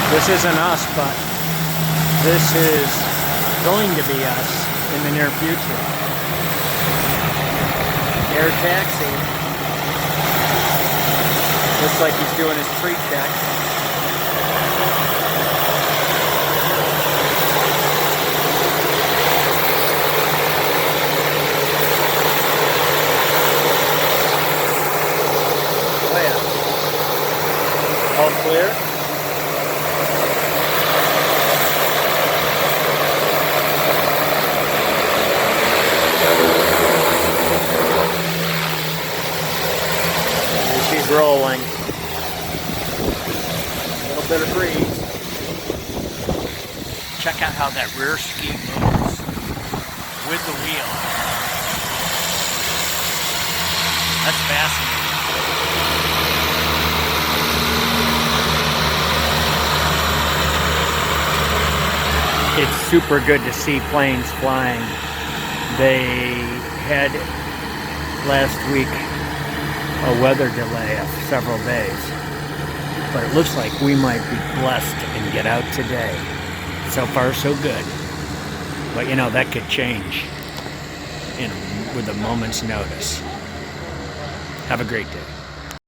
This isn't us, but this is going to be us in the near future. Air taxi. Looks like he's doing his pre-check. Oh yeah. All clear? She's rolling. A little bit of breeze. Check out how that rear ski moves with the wheel. That's fascinating. It's super good to see planes flying. They had last week a weather delay of several days, but it looks like we might be blessed and get out today. So far so good, but you know that could change with a moment's notice. Have a great day.